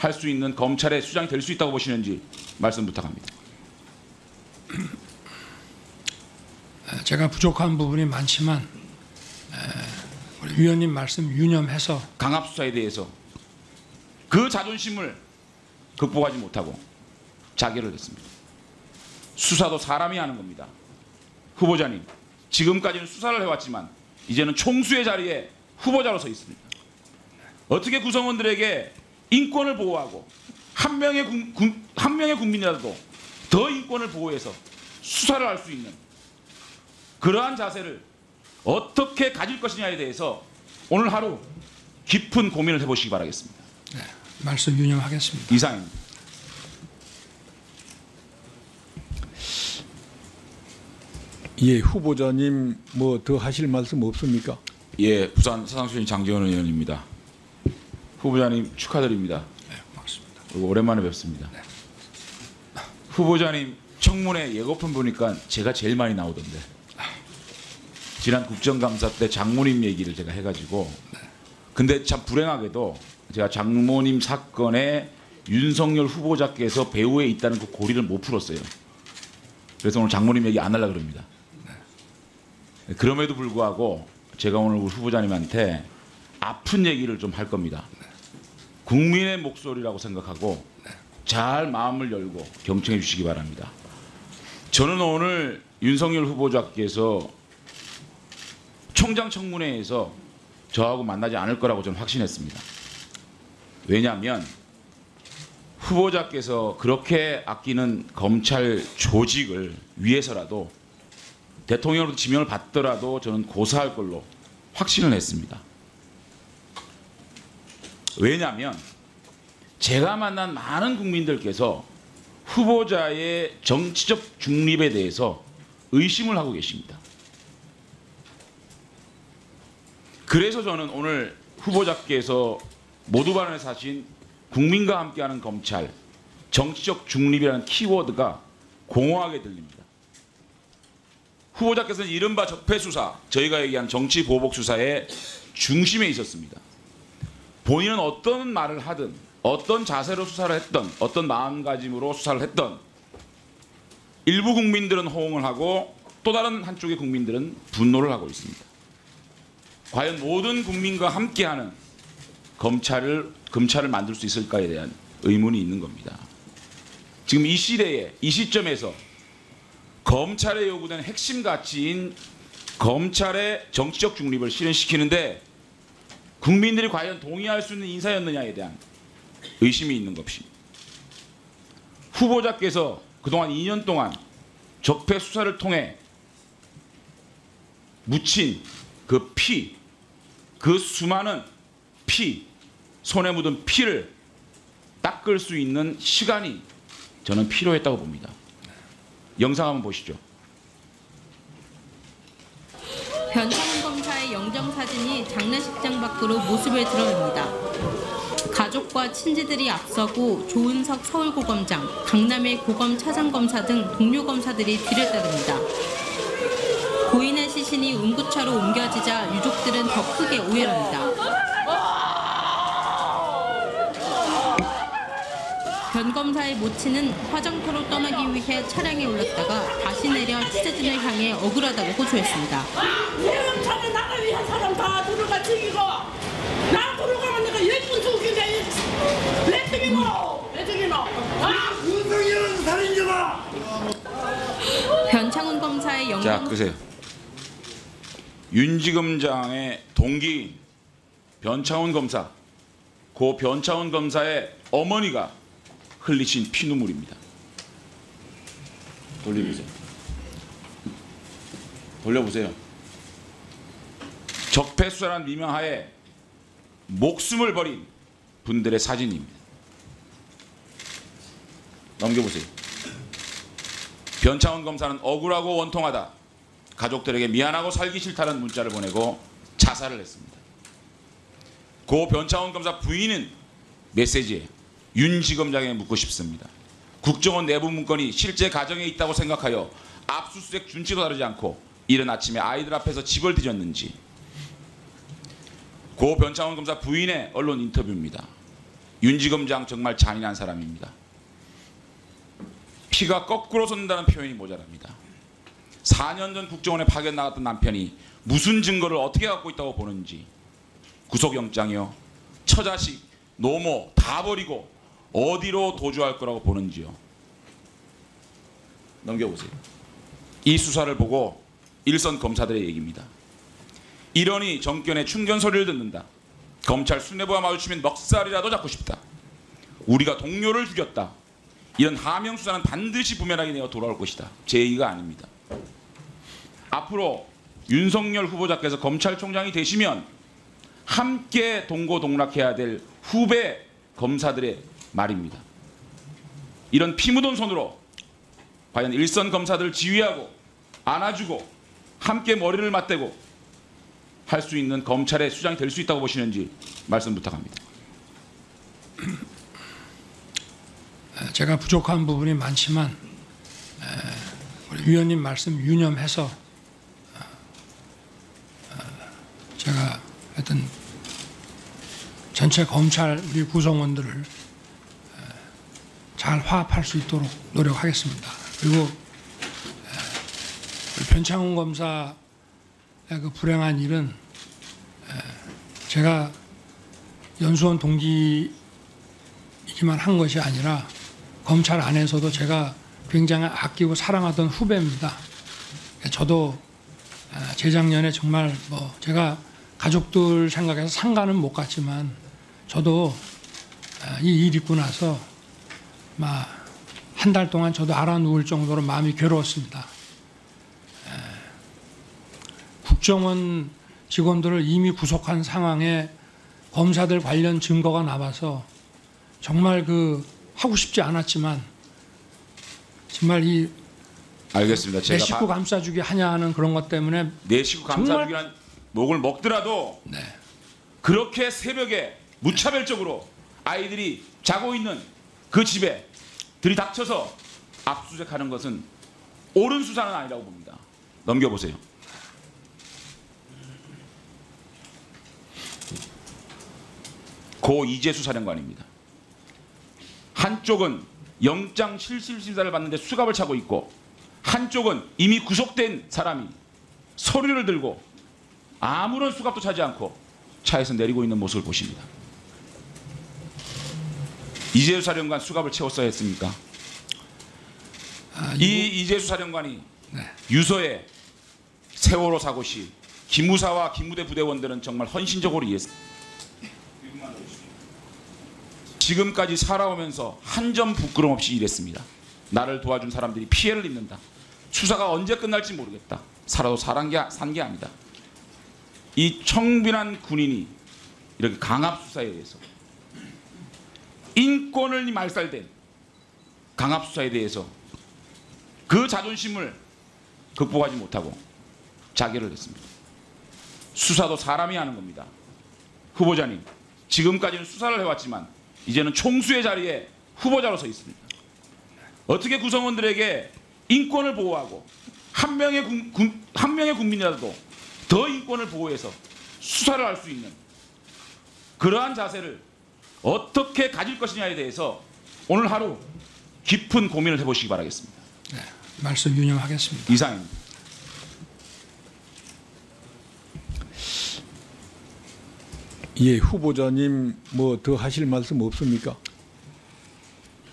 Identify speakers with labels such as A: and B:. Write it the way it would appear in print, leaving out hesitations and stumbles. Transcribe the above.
A: 할 수 있는 검찰의 수장이 될 수 있다고 보시는지 말씀 부탁합니다.
B: 제가 부족한 부분이 많지만 우리 위원님 말씀 유념해서
A: 강압 수사에 대해서 그 자존심을 극복하지 못하고 자결을 했습니다. 수사도 사람이 하는 겁니다. 후보자님, 지금까지는 수사를 해왔지만 이제는 총수의 자리에 후보자로 서 있습니다. 어떻게 구성원들에게 인권을 보호하고 한 명의 국민이라도 더 인권을 보호해서 수사를 할 수 있는 그러한 자세를 어떻게 가질 것이냐에 대해서 오늘 하루 깊은 고민을 해보시기 바라겠습니다.
B: 네, 말씀 유념하겠습니다.
A: 이상입니다.
C: 예, 후보자님 뭐 더 하실 말씀 없습니까?
A: 예, 부산 사상수인 장재원 의원입니다. 후보자님 축하드립니다.
B: 네, 고맙습니다.
A: 그리고 오랜만에 뵙습니다.
B: 네.
A: 후보자님 청문회 예고편 보니까 제가 제일 많이 나오던데. 지난 국정감사 때 장모님 얘기를 제가 해가지고, 근데 참 불행하게도 제가 장모님 사건에 윤석열 후보자께서 배후에 있다는 그 고리를 못 풀었어요. 그래서 오늘 장모님 얘기 안 하려고 그럽니다. 그럼에도 불구하고 제가 오늘 우리 후보자님한테 아픈 얘기를 좀 할 겁니다. 국민의 목소리라고 생각하고 잘 마음을 열고 경청해 주시기 바랍니다. 저는 오늘 윤석열 후보자께서 총장 청문회에서 저하고 만나지 않을 거라고 저는 확신했습니다. 왜냐하면 후보자께서 그렇게 아끼는 검찰 조직을 위해서라도 대통령으로 지명을 받더라도 저는 고사할 걸로 확신을 했습니다. 왜냐하면 제가 만난 많은 국민들께서 후보자의 정치적 중립에 대해서 의심을 하고 계십니다. 그래서 저는 오늘 후보자께서 모두 발언에서 하신 국민과 함께하는 검찰, 정치적 중립이라는 키워드가 공허하게 들립니다. 후보자께서는 이른바 적폐수사, 저희가 얘기한 정치보복수사의 중심에 있었습니다. 본인은 어떤 말을 하든 어떤 자세로 수사를 했던 어떤 마음가짐으로 수사를 했던 일부 국민들은 호응을 하고 또 다른 한쪽의 국민들은 분노를 하고 있습니다. 과연 모든 국민과 함께하는 검찰을 만들 수 있을까에 대한 의문이 있는 겁니다. 지금 이 시대에 이 시점에서 검찰에 요구된 핵심 가치인 검찰의 정치적 중립을 실현시키는데 국민들이 과연 동의할 수 있는 인사였느냐에 대한 의심이 있는 것입니다. 후보자께서 그동안 2년 동안 적폐 수사를 통해 묻힌 그 피, 그 수많은 피, 손에 묻은 피를 닦을 수 있는 시간이 저는 필요했다고 봅니다. 영상 한번 보시죠.
D: 변창훈 검사의 영정사진이 장례식장 밖으로 모습을 드러냅니다. 가족과 친지들이 앞서고 조은석 서울고검장, 강남의 고검 차장검사 등 동료 검사들이 뒤를 따릅니다. 고인의 시신이 운구차로 옮겨지자 유족들은 더 크게 오열합니다. 변 검사의 모친은 화장터로 떠나기 위해 차량에 올랐다가 다시 내려 취재진을 향해 억울하다고 호소했습니다.
E: 내가 차에 나를 위한 사람 다 들어가 죽이고 나 들어가면 내가 예쁜 죽인데 내 죽이노 내 죽이노 윤석열은 살인자다.
D: 변창훈 검사의 영정.
A: 자, 그러세요. 윤지검장의 동기인 변창훈 검사, 고 변창훈 검사의 어머니가 흘리신 피눈물입니다. 돌려보세요. 돌려보세요. 적폐수사란 미명하에 목숨을 버린 분들의 사진입니다. 넘겨보세요. 변창훈 검사는 억울하고 원통하다. 가족들에게 미안하고 살기 싫다는 문자를 보내고 자살을 했습니다. 고 변창훈 검사 부인은 메시지에 윤 지검장에게 묻고 싶습니다. 국정원 내부 문건이 실제 가정에 있다고 생각하여 압수수색 준치도 다르지 않고 이른 아침에 아이들 앞에서 집을 뒤졌는지. 고 변창훈 검사 부인의 언론 인터뷰입니다. 윤지검장 정말 잔인한 사람입니다. 피가 거꾸로 솟는다는 표현이 모자랍니다. 4년 전 국정원에 파견 나갔던 남편이 무슨 증거를 어떻게 갖고 있다고 보는지, 구속영장이요, 처자식, 노모 다 버리고 어디로 도주할 거라고 보는지요. 넘겨보세요. 이 수사를 보고 일선 검사들의 얘기입니다. 이러니 정권의 충견 소리를 듣는다. 검찰 수뇌부와 마주치면 넉살이라도 잡고 싶다. 우리가 동료를 죽였다. 이런 하명 수사는 반드시 부메랑이 내어 돌아올 것이다. 제 얘기가 아닙니다. 앞으로 윤석열 후보자께서 검찰총장이 되시면 함께 동고동락해야 될 후배 검사들의 말입니다. 이런 피 묻은 손으로 과연 일선 검사들을 지휘하고 안아주고 함께 머리를 맞대고 할 수 있는 검찰의 수장이 될 수 있다고 보시는지 말씀 부탁합니다.
B: 제가 부족한 부분이 많지만 우리 위원님 말씀 유념해서 제가 하여튼 전체 검찰 우리 구성원들을 잘 화합할 수 있도록 노력하겠습니다. 그리고 우리 변창훈 검사의 그 불행한 일은 제가 연수원 동기이기만 한 것이 아니라 검찰 안에서도 제가 굉장히 아끼고 사랑하던 후배입니다. 저도 재작년에 정말 뭐 제가 가족들 생각해서 상가는 못 갔지만 저도 이 일 있고 나서 막 한 달 동안 저도 알아 누울 정도로 마음이 괴로웠습니다. 국정원 직원들을 이미 구속한 상황에 검사들 관련 증거가 나와서 정말 그 하고 싶지 않았지만 정말 이
A: 알겠습니다.
B: 내
A: 제가
B: 식구 감싸주기 하냐 하는 그런 것 때문에
A: 내 식구 감싸주기란 목을 먹더라도
B: 네.
A: 그렇게 새벽에 무차별적으로 아이들이 자고 있는 그 집에 들이닥쳐서 압수수색하는 것은 옳은 수사는 아니라고 봅니다. 넘겨보세요. 고 이재수 사령관입니다. 한쪽은 영장 실질심사를 받는데 수갑을 차고 있고 한쪽은 이미 구속된 사람이 서류를 들고 아무런 수갑도 차지 않고 차에서 내리고 있는 모습을 보십니다. 이재수 사령관 수갑을 채웠어야 했습니까? 이 이재수 사령관이 유서에 세월호 사고 시 기무사와 기무대 부대원들은 정말 헌신적으로 일했습니다. 지금까지 살아오면서 한 점 부끄럼 없이 일했습니다. 나를 도와준 사람들이 피해를 입는다. 수사가 언제 끝날지 모르겠다. 살아도 산 게 아니다. 이 청빈한 군인이 이렇게 강압수사에 대해서 인권을 말살된 강압수사에 대해서 그 자존심을 극복하지 못하고 자결을 했습니다. 수사도 사람이 하는 겁니다. 후보자님, 지금까지는 수사를 해왔지만 이제는 총수의 자리에 후보자로 서 있습니다. 어떻게 구성원들에게 인권을 보호하고 한 명의 국민이라도 더 인권을 보호해서 수사를 할 수 있는 그러한 자세를 어떻게 가질 것이냐에 대해서 오늘 하루 깊은 고민을 해보시기 바라겠습니다.
B: 네, 말씀 유념하겠습니다.
A: 이상입니다.
C: 예, 후보자님 뭐 더 하실 말씀 없습니까?